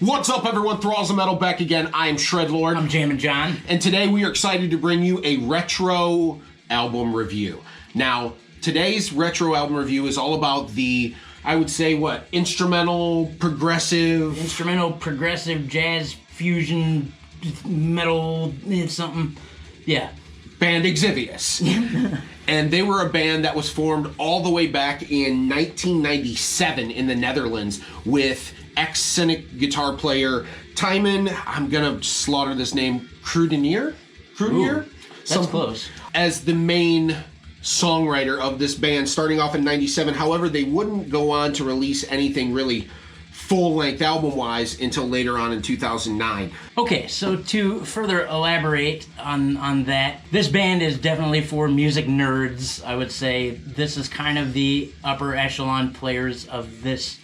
What's up, everyone? Thralls of Metal back again. I'm Shredlord. I'm Jammin Jon. And today we are excited to bring you a retro album review. Now, today's retro album review is all about the, I would say, instrumental, progressive, jazz, fusion, metal, something. Yeah. band Exivious. And they were a band that was formed all the way back in 1997 in the Netherlands with ex-Cynic guitar player Timon, I'm gonna slaughter this name, Krudenier? That's close. As the main songwriter of this band starting off in 97. However, they wouldn't go on to release anything really full-length album-wise until later on in 2009. Okay, so to further elaborate on that, this band is definitely for music nerds, I would say. This is kind of the upper echelon players of this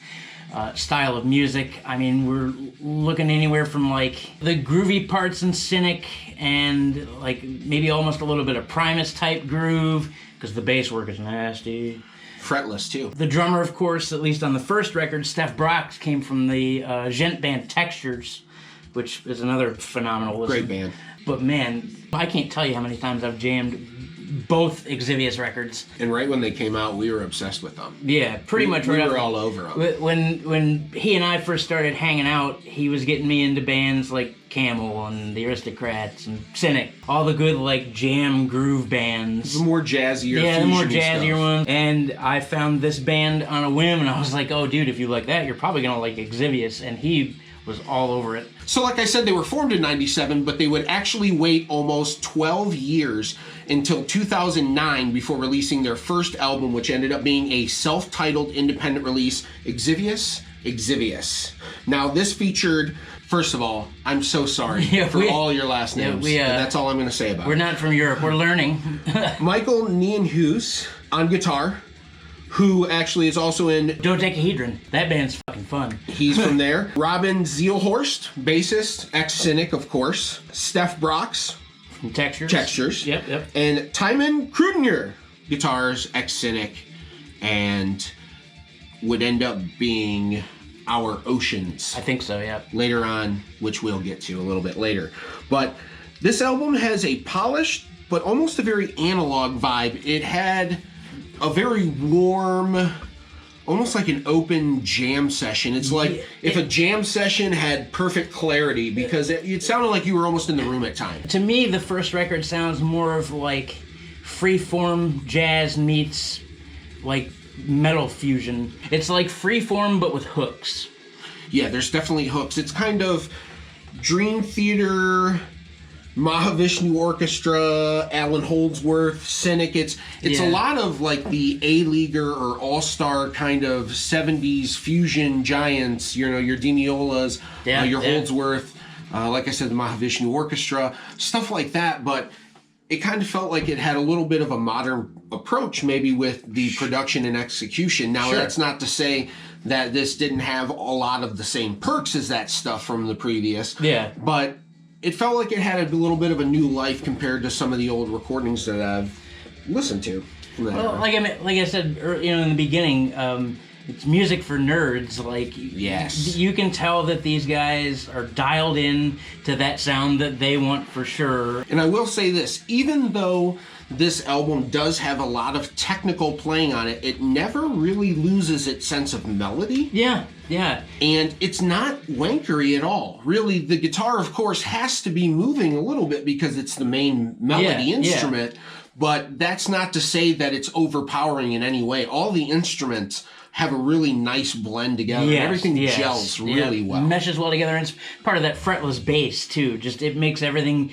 style of music. I mean, we're looking anywhere from like the groovy parts in Cynic and like maybe almost a little bit of Primus type groove, because the bass work is nasty. Fretless, too. The drummer, of course, at least on the first record, Stef Brox, came from the gent band Textures, which is another phenomenal listen. Great band. But man, I can't tell you how many times I've jammed both Exivious records. And right when they came out, we were obsessed with them. Yeah, pretty much right. We were all over them. When he and I first started hanging out, he was getting me into bands like Camel and the Aristocrats and Cynic, all the good like jam groove bands. The more jazzier, the more jazzier stuff. ones. And I found this band on a whim, and I was like, "Oh, dude, if you like that, you're probably gonna like Exivious." And he was all over it. So like I said, they were formed in 97, but they would actually wait almost 12 years until 2009 before releasing their first album, which ended up being a self-titled independent release, Exivious. Now this featured, first of all, I'm so sorry for all your last names. That's all I'm going to say about it. We're not from Europe, we're learning. Michael Nienhuis on guitar, who actually is also in Dodecahedron. That band's fucking fun. He's from there. Robin Zielhorst, bassist, ex-Cynic, of course. Stef Brox. From Textures. Yep. And Timon Krudenier, guitars, ex-Cynic, and would end up being Our Oceans. I think so, yeah. Later on, which we'll get to a little bit later. But this album has a polished, but almost a very analog vibe. It had a very warm, almost like an open jam session. It's like if a jam session had perfect clarity, because it sounded like you were almost in the room at times. To me, the first record sounds more of like freeform jazz meets like metal fusion. It's like freeform but with hooks. Yeah, there's definitely hooks. It's kind of Dream Theater, Mahavishnu Orchestra, Alan Holdsworth, Cynic. It's a lot of like the A-Leaguer or All-Star kind of 70s fusion giants, you know, your Di Meolas, your Holdsworth, like I said, the Mahavishnu Orchestra, stuff like that. But it kind of felt like it had a little bit of a modern approach maybe with the production and execution. Now, that's not to say that this didn't have a lot of the same perks as that stuff from the previous. Yeah. But it felt like it had a little bit of a new life compared to some of the old recordings that I've listened to. Well, like I said, in the beginning, it's music for nerds. Like, yes, you can tell that these guys are dialed in to that sound that they want for sure. And I will say this, even though this album does have a lot of technical playing on it, it never really loses its sense of melody. Yeah. And it's not wankery at all. Really, the guitar, of course, has to be moving a little bit because it's the main melody instrument, but that's not to say that it's overpowering in any way. All the instruments have a really nice blend together. Everything gels really well. Meshes well together, and it's part of that fretless bass too. It makes everything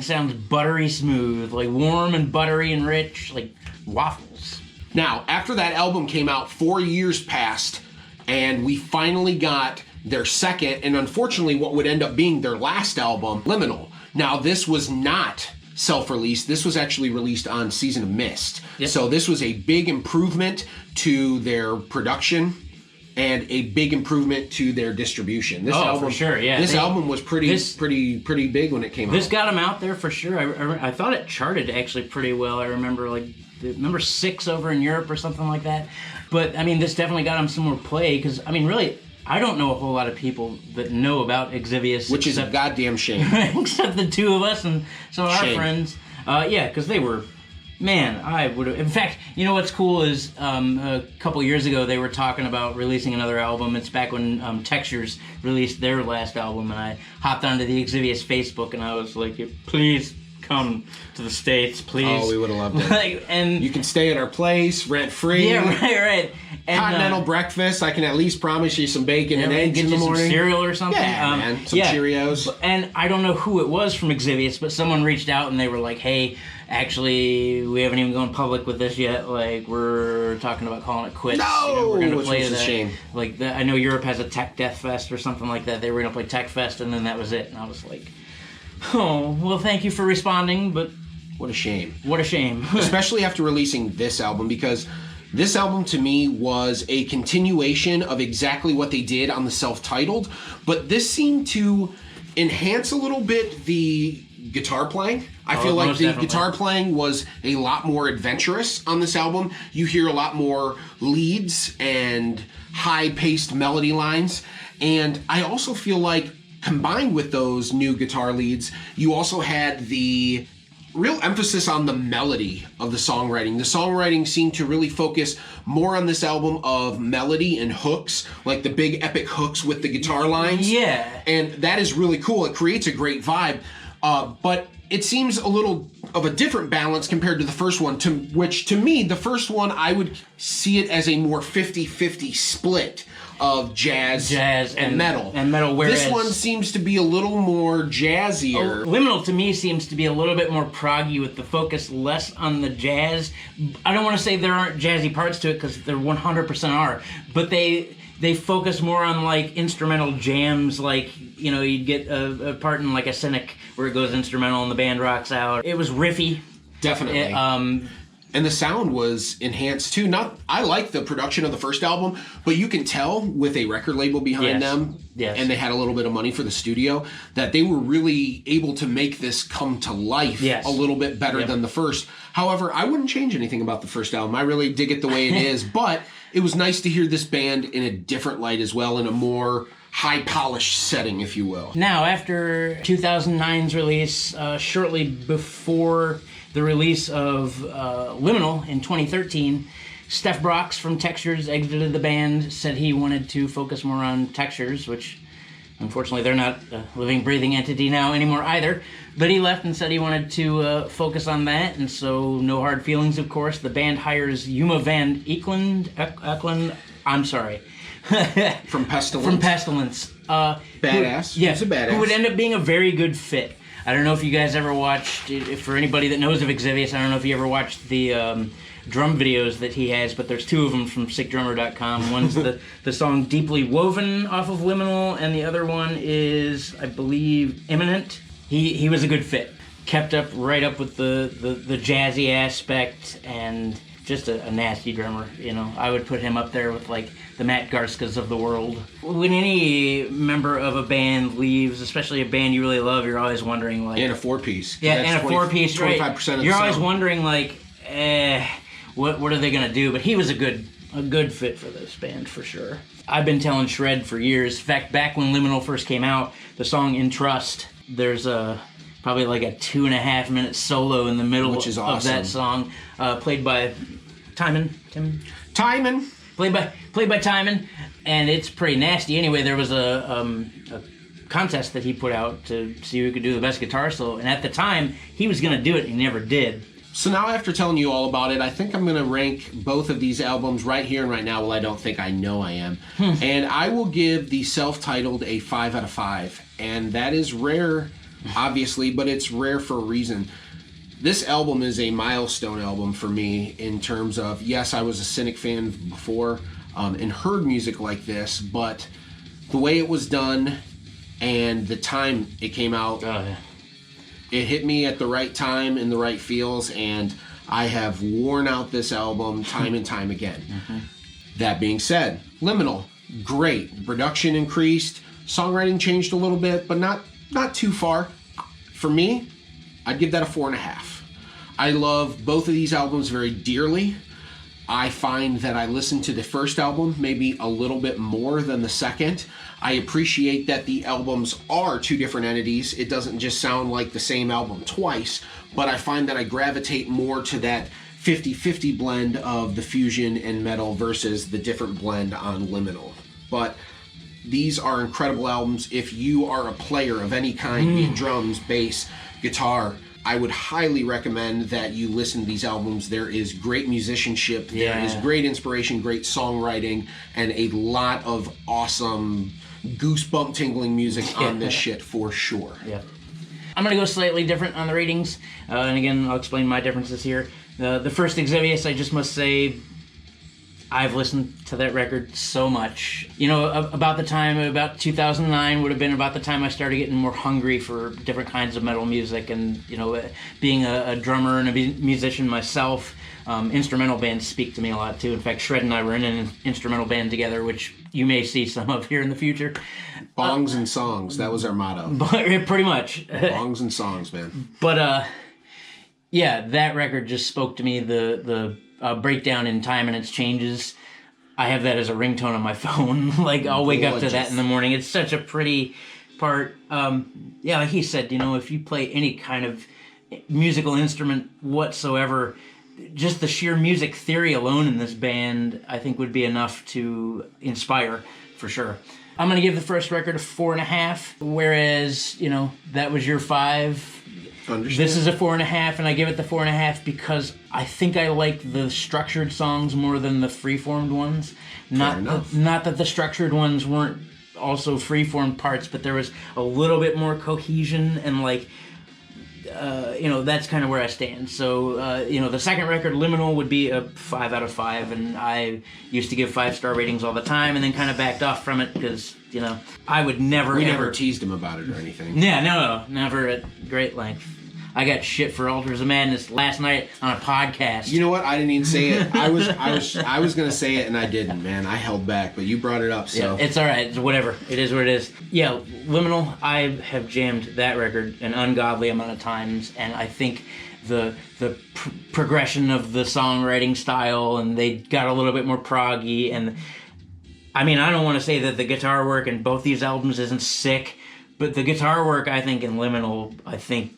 sounds buttery smooth, like warm and buttery and rich, like waffles. Now, after that album came out, 4 years passed, and we finally got their second, and unfortunately what would end up being their last album, Liminal. Now, this was not self-released. This was actually released on Season of Mist. Yep. So this was a big improvement to their production and a big improvement to their distribution. This album, for sure, yeah. This album was pretty big when it came out. This got them out there for sure. I thought it charted actually pretty well. I remember like number 6 over in Europe or something like that. But I mean, this definitely got them some more play because I mean, really, I don't know a whole lot of people that know about Exivious. Which is a goddamn shame. Except the two of us and some of our friends. Yeah, because they were... Man, I would have... In fact, you know what's cool is a couple years ago they were talking about releasing another album. It's back when Textures released their last album, and I hopped onto the Exivious Facebook, and I was like, please come to the States, please. Oh, we would have loved it. Like, and you can stay at our place, rent-free. Yeah, right. And, continental breakfast. I can at least promise you some bacon and eggs get in the you morning. Some cereal or something. Yeah, man. Some Cheerios. And I don't know who it was from Exivious, but someone reached out and they were like, hey, actually, we haven't even gone public with this yet. Like, we're talking about calling it quits. No! We're going to Which play was a shame. Like, I know Europe has a Tech Death Fest or something like that. They were going to play Tech Fest, and then that was it. And I was like, oh, well, thank you for responding, but... What a shame. What a shame. Especially after releasing this album, because this album to me was a continuation of exactly what they did on the self-titled, but this seemed to enhance a little bit the guitar playing. I feel like the guitar playing was a lot more adventurous on this album. You hear a lot more leads and high-paced melody lines, and I also feel like combined with those new guitar leads, you also had the real emphasis on the melody of the songwriting. The songwriting seemed to really focus more on this album of melody and hooks, like the big epic hooks with the guitar lines. Yeah. And that is really cool. It creates a great vibe. But it seems a little of a different balance compared to the first one, which to me, the first one, I would see it as a more 50-50 split of jazz and metal. Whereas this one seems to be a little more jazzier. Liminal to me seems to be a little bit more proggy with the focus less on the jazz. I don't want to say there aren't jazzy parts to it because there 100% are, but they focus more on like instrumental jams, like, you know, you'd get a part in like a Cynic where it goes instrumental and the band rocks out. It was riffy. Definitely. And the sound was enhanced too. I like the production of the first album, but you can tell with a record label behind them, and they had a little bit of money for the studio, that they were really able to make this come to life a little bit better than the first. However, I wouldn't change anything about the first album. I really dig it the way it is, but it was nice to hear this band in a different light as well, in a more high-polished setting, if you will. Now, after 2009's release, shortly before the release of Liminal in 2013, Steph Brox from Textures exited the band, said he wanted to focus more on Textures, which unfortunately they're not a living, breathing entity now anymore either. But he left and said he wanted to focus on that, and so no hard feelings, of course. The band hires Yuma Van Eklund, I'm sorry. From Pestilence. From Pestilence. Badass. Yes, a badass. Who would end up being a very good fit. I don't know if you guys ever watched, for anybody that knows of Exivious, I don't know if you ever watched the drum videos that he has, but there's two of them from sickdrummer.com. One's the song Deeply Woven off of Liminal, and the other one is, I believe, Imminent. He was a good fit. Kept up right up with the jazzy aspect, and just a nasty drummer, you know. I would put him up there with like the Matt Garskas of the world. When any member of a band leaves, especially a band you really love, you're always wondering like... And a four-piece. Yeah, and a four-piece, right. 25% of the sound. You're always wondering like, what are they gonna do? But he was a good fit for this band for sure. I've been telling Shred for years. In fact, back when Liminal first came out, the song In Trust, there's probably like a 2.5-minute solo in the middle Which is awesome. of that song, played by Timon. Played by Timon, and it's pretty nasty. Anyway, there was a contest that he put out to see who could do the best guitar solo, and at the time, he was going to do it, and he never did. So now after telling you all about it, I think I'm going to rank both of these albums right here and right now. Well, I don't think I know I am. And I will give the self-titled a 5 out of 5. And that is rare, obviously, but it's rare for a reason. This album is a milestone album for me in terms of, yes, I was a Cynic fan before and heard music like this, but the way it was done and the time it came out, it hit me at the right time in the right feels, and I have worn out this album time and time again. That being said, Liminal, great. Production increased, songwriting changed a little bit, but not too far. For me, I'd give that a 4.5. I love both of these albums very dearly. I find that I listen to the first album maybe a little bit more than the second. I appreciate that the albums are two different entities. It doesn't just sound like the same album twice, but I find that I gravitate more to that 50-50 blend of the fusion and metal versus the different blend on Liminal. But these are incredible albums. If you are a player of any kind, be it drums, bass, guitar, I would highly recommend that you listen to these albums. There is great musicianship, there is great inspiration, great songwriting, and a lot of awesome goosebump tingling music on this shit for sure. Yeah. I'm going to go slightly different on the ratings, and again, I'll explain my differences here. The first Exivious, I just must say, I've listened to that record so much. You know, about 2009 would have been about the time I started getting more hungry for different kinds of metal music, and, you know, being a drummer and a musician myself, instrumental bands speak to me a lot too. In fact, Shred and I were in an instrumental band together, which you may see some of here in the future. Bongs and songs, that was our motto. Pretty much. Bongs and songs, man. But, yeah, that record just spoke to me. The breakdown in time and its changes. I have that as a ringtone on my phone. Like, I'll wake up to that in the morning. It's such a pretty part. Yeah, like he said, you know, if you play any kind of musical instrument whatsoever, just the sheer music theory alone in this band, I think, would be enough to inspire, for sure. I'm going to give the first record a 4.5, whereas, you know, that was your 5. Understand. This is a 4.5, and I give it the 4.5 because I think I like the structured songs more than the freeformed ones. Not that the structured ones weren't also freeformed parts, but there was a little bit more cohesion and, like, you know, that's kind of where I stand. So, you know, the second record, Liminal, would be a 5 out of 5, and I used to give 5-star ratings all the time and then kind of backed off from it because, you know, I would never We ever... never teased him about it or anything. Yeah, no, never at great length. I got shit for Altars of Madness last night on a podcast. You know what? I didn't even say it. I was gonna say it and I didn't, man. I held back, but you brought it up, so yeah, it's all right. It's whatever. It is what it is. Yeah, Liminal. I have jammed that record an ungodly amount of times, and I think the progression of the songwriting style, and they got a little bit more proggy, and I mean, I don't want to say that the guitar work in both these albums isn't sick, but the guitar work, I think, in Liminal, I think,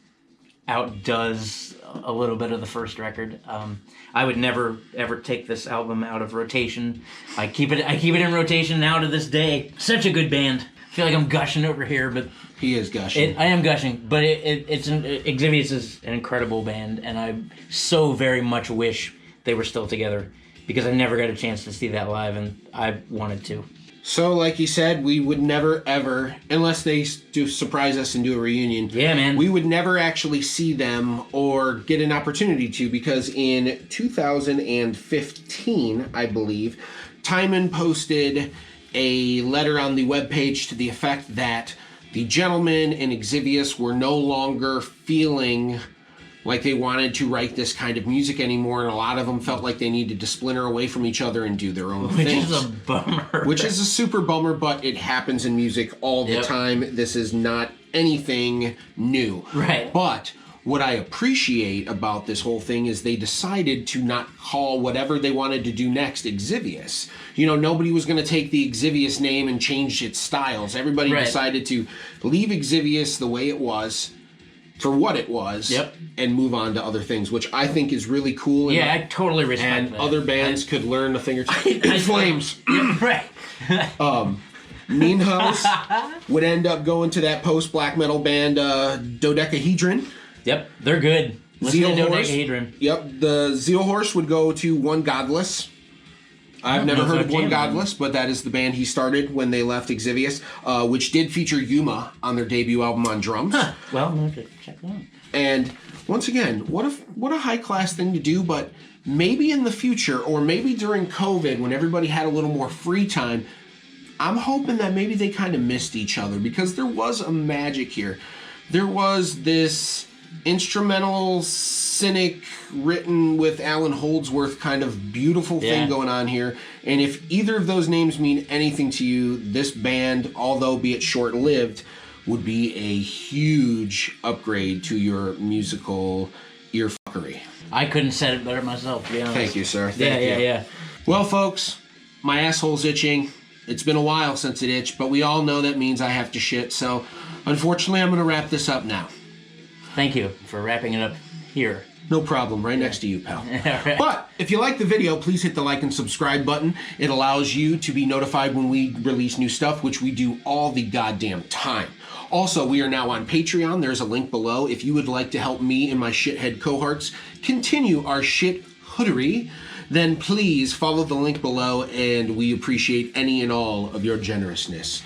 outdoes a little bit of the first record. I would never ever take this album out of rotation. I keep it in rotation now to this day. Such a good band. I feel like I'm gushing over here, but he is gushing. I am gushing, but Exivious is an incredible band, and I so very much wish they were still together because I never got a chance to see that live, and I wanted to. So, like you said, we would never, ever, unless they do surprise us and do a reunion. Yeah, man. We would never actually see them or get an opportunity to, because in 2015, I believe, Timon posted a letter on the webpage to the effect that the gentlemen in Exivious were no longer feeling like they wanted to write this kind of music anymore, and a lot of them felt like they needed to splinter away from each other and do their own things. Which is a bummer. Which is a super bummer, but it happens in music all the time. This is not anything new. Right. But what I appreciate about this whole thing is they decided to not call whatever they wanted to do next Exivious. You know, nobody was going to take the Exivious name and change its styles. Everybody decided to leave Exivious the way it was, for what it was, and move on to other things, which I think is really cool. And I totally respect that. And other bands could learn a thing or two. In Flames. Right. Mean House would end up going to that post-black metal band Dodecahedron. Yep, they're good. Zeal Horse. Dodecahedron. Yep, the Zeal Horse would go to One Godless. I've never heard of One Godless, but that is the band he started when they left Exivious, which did feature Yuma on their debut album on drums. Huh. Well, I'm going to check that out. And once again, what a high-class thing to do, but maybe in the future, or maybe during COVID, when everybody had a little more free time, I'm hoping that maybe they kind of missed each other, because there was a magic here. There was this instrumental, cynic, written with Alan Holdsworth kind of beautiful thing going on here. And if either of those names mean anything to you, this band, although be it short-lived, would be a huge upgrade to your musical earfuckery. I couldn't have said it better myself, to be honest. Thank you, sir. Thank you. Yeah. Well, folks, my asshole's itching. It's been a while since it itched, but we all know that means I have to shit. So, unfortunately, I'm going to wrap this up now. Thank you for wrapping it up here. No problem. Right next to you, pal. Right. But if you like the video, please hit the like and subscribe button. It allows you to be notified when we release new stuff, which we do all the goddamn time. Also, we are now on Patreon. There's a link below. If you would like to help me and my shithead cohorts continue our shit hoodery, then please follow the link below, and we appreciate any and all of your generousness.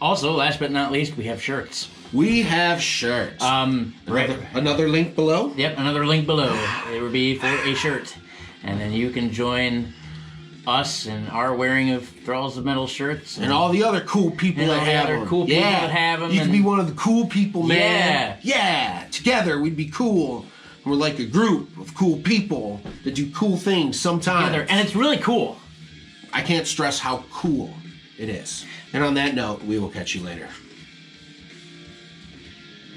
Also, last but not least, we have shirts. We have shirts. Another link below? Yep, another link below. It would be for a shirt. And then you can join us in our wearing of Thralls of Metal shirts. And all the other cool people that have them. You can be one of the cool people, man. Yeah. Together we'd be cool. We're like a group of cool people that do cool things sometimes. Together. And it's really cool. I can't stress how cool it is. And on that note, we will catch you later.